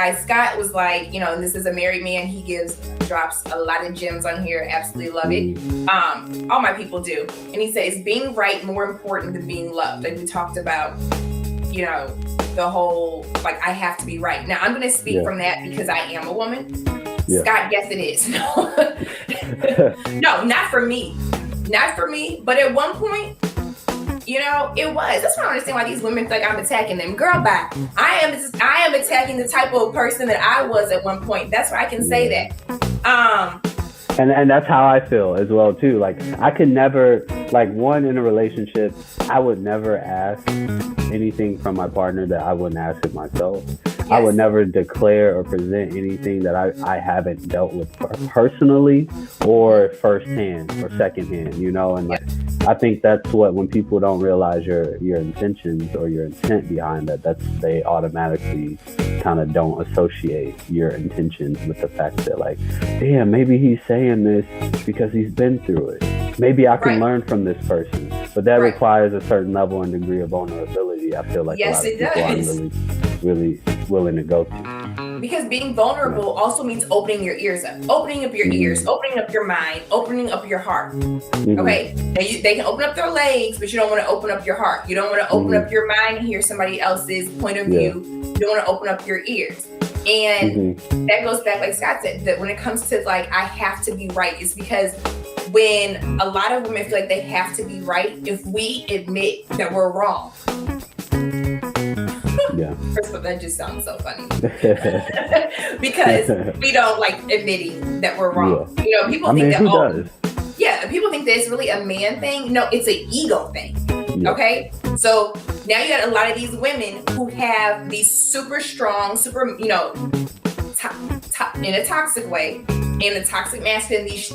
guys, Scott was like, and this is a married man. He drops a lot of gems on here. Absolutely love it. All my people do. And he says, being right more important than being loved. Like we talked about, the whole, like, I have to be right. Now, I'm going to speak from that because I am a woman. Yeah. Scott, yes, it is. No, not for me. Not for me. But at one point, it was. That's why I don't understand why these women think I'm attacking them. Girl, bye. I am attacking the type of person that I was at one point. That's why I can say that. And that's how I feel as well too. Like I could never, like one in a relationship, I would never ask anything from my partner that I wouldn't ask it myself. Yes. I would never declare or present anything that I haven't dealt with personally or firsthand or secondhand, and like I think that's what, when people don't realize your intentions or your intent behind that, they automatically kind of don't associate your intentions with the fact that, like, damn, maybe he's saying this because he's been through it. Maybe I can learn from this person. But that requires a certain level and degree of vulnerability. I feel like a lot of people aren't really willing to go through. Because being vulnerable also means opening your ears up, opening up your ears, opening up your mind, opening up your heart. Okay? Now they can open up their legs, but you don't want to open up your heart. You don't want to open up your mind and hear somebody else's point of view. You don't want to open up your ears. And that goes back, like Scott said, that when it comes to, like, I have to be right, it's because when a lot of women feel like they have to be right, if we admit that we're wrong. First of all, that just sounds so funny. Because we don't like admitting that we're wrong. People think that, people think that it's really a man thing. No, it's an ego thing. Okay? So now you got a lot of these women who have these super strong, in a toxic way, in a toxic masculine, these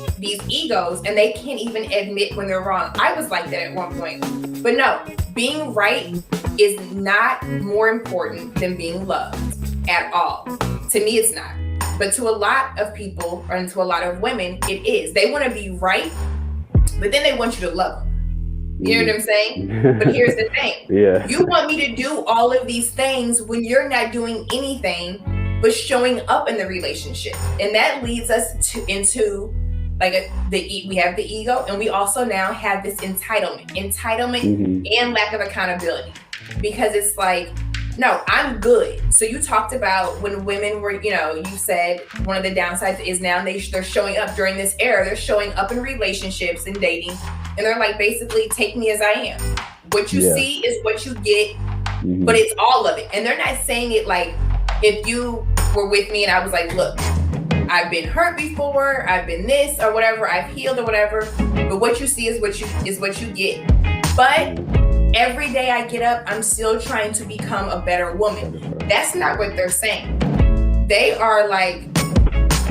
egos, and they can't even admit when they're wrong. I was like that at one point. But no, being right is not more important than being loved at all. To me, it's not. But to a lot of people, and to a lot of women, it is. They want to be right, but then they want you to love them. You know what I'm saying? But here's the thing. You want me to do all of these things when you're not doing anything but showing up in the relationship. And that leads us into like we have the ego, and we also now have this entitlement and lack of accountability, because it's like, no, I'm good. So you talked about when women were, you said one of the downsides is now they're showing up during this era. They're showing up in relationships and dating, and they're like, basically, take me as I am. What you see is what you get, but it's all of it. And they're not saying it like, if you were with me and I was like, look, I've been hurt before, I've been this or whatever, I've healed or whatever, but what you see is what you get. But every day I get up, I'm still trying to become a better woman. That's not what they're saying. They are like,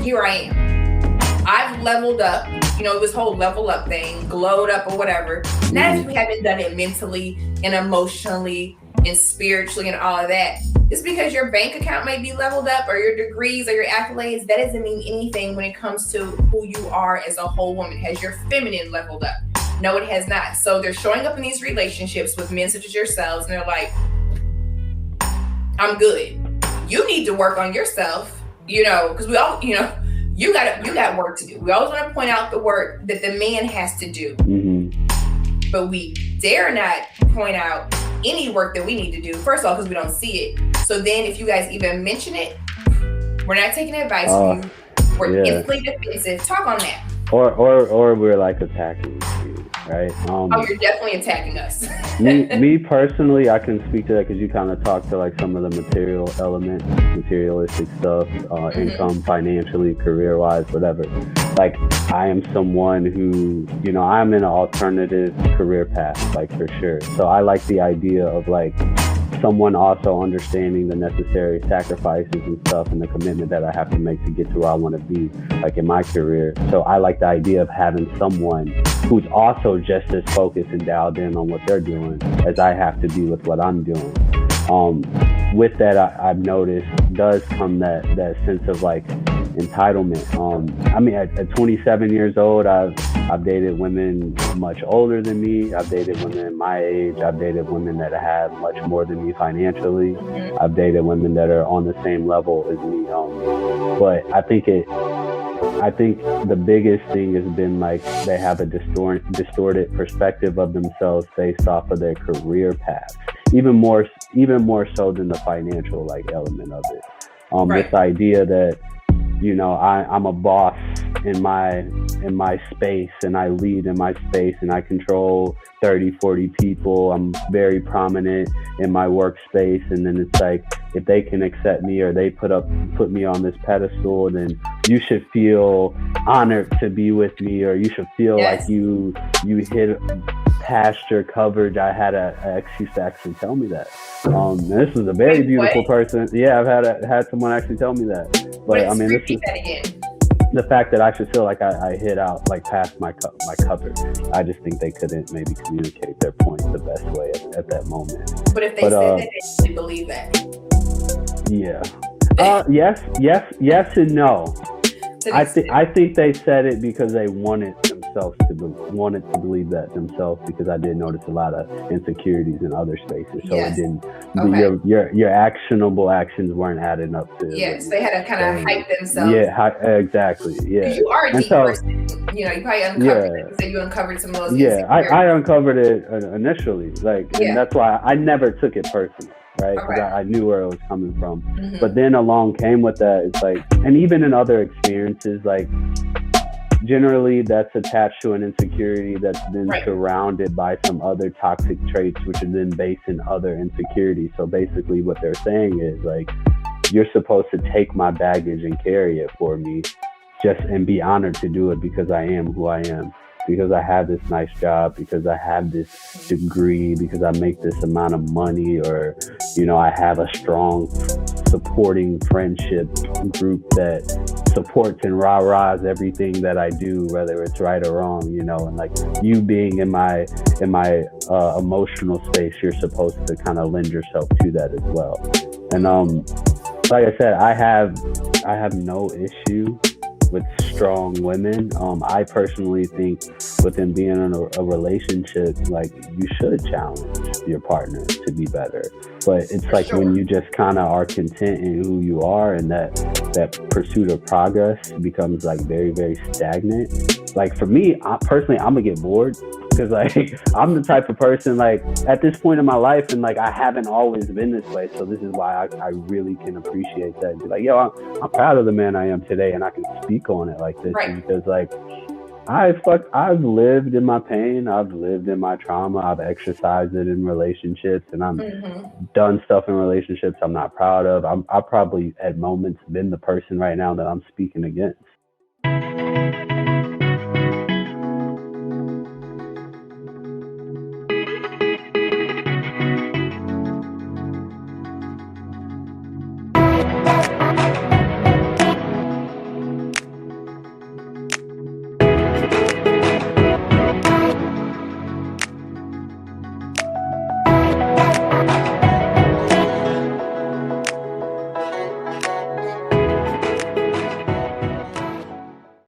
here I am. I've leveled up, this whole level up thing, glowed up or whatever. Not if we haven't done it mentally and emotionally and spiritually and all of that. Just because your bank account may be leveled up or your degrees or your accolades, that doesn't mean anything when it comes to who you are as a whole woman. Has your feminine leveled up? No, it has not. So they're showing up in these relationships with men such as yourselves, and they're like, I'm good. You need to work on yourself, because we all, you got work to do. We always want to point out the work that the man has to do. But we dare not point out any work that we need to do. First of all, because we don't see it. So then if you guys even mention it, we're not taking advice from you. We're instantly defensive. Talk on that. Or we're like attacking you, right? You're definitely attacking us. me personally, I can speak to that because you kind of talk to like some of the materialistic stuff, income, financially, career-wise, whatever. Like I am someone who, I'm in an alternative career path, like for sure. So I like the idea of like someone also understanding the necessary sacrifices and stuff and the commitment that I have to make to get to where I want to be, like in my career. So I like the idea of having someone who's also just as focused and dialed in on what they're doing as I have to be with what I'm doing. With that, I've noticed does come that sense of like entitlement. I mean, at 27 years old, I've dated women much older than me. I've dated women my age. I've dated women that have much more than me financially. Mhm. I've dated women that are on the same level as me. But I think the biggest thing has been like they have a distorted perspective of themselves based off of their career paths, even more so than the financial like element of it. Right. This idea that I'm a boss in my space, and I lead in my space, and I control 30, 40 people. I'm very prominent in my workspace, and then it's like if they can accept me or they put me on this pedestal, then you should feel honored to be with me, or you should feel Yes. like you hit past your coverage. I had an ex used to actually tell me that. And this was a very beautiful person. Yeah, I've had someone actually tell me that. But I mean, repeat that again. The fact that I should feel like I hit out like past my cover. I just think they couldn't maybe communicate their point the best way at that moment. But if they said that, they actually believe that. Yeah. Yes and no. I think they said it because they wanted to believe that themselves, because I did notice a lot of insecurities in other spaces. So Yes. it didn't. Okay. Your actionable actions weren't adding up to. Yes, they had to kind of hype themselves. Yeah, exactly. Yeah. You are a deep person. You probably uncovered it. You said you uncovered some of those. Yeah, I uncovered it initially, and that's why I never took it personally. Right, because I knew where it was coming from. Mm-hmm. But then along came with that, it's like, and even in other experiences, like generally that's attached to an insecurity that's then surrounded by some other toxic traits, which are then based in other insecurities. So basically what they're saying is like, you're supposed to take my baggage and carry it for me, and be honored to do it because I am who I am. Because I have this nice job, because I have this degree, because I make this amount of money, or, I have a strong supporting friendship group that supports and rah-rahs everything that I do, whether it's right or wrong, and like you being in my emotional space, you're supposed to kind of lend yourself to that as well. And like I said, I have no issue with strong women. I personally think within being in a relationship, like you should challenge your partner to be better. But it's like when you just kind of are content in who you are, and that pursuit of progress becomes like very, very stagnant. Like for me, personally, I'm gonna get bored. Because like I'm the type of person like at this point in my life, and like I haven't always been this way, so this is why I really can appreciate that and be like, yo, I'm proud of the man I am today, and I can speak on it like this. Because like I've lived in my pain, I've lived in my trauma, I've exercised it in relationships, and I've done stuff in relationships I'm not proud of. I've probably at moments been the person right now that I'm speaking against.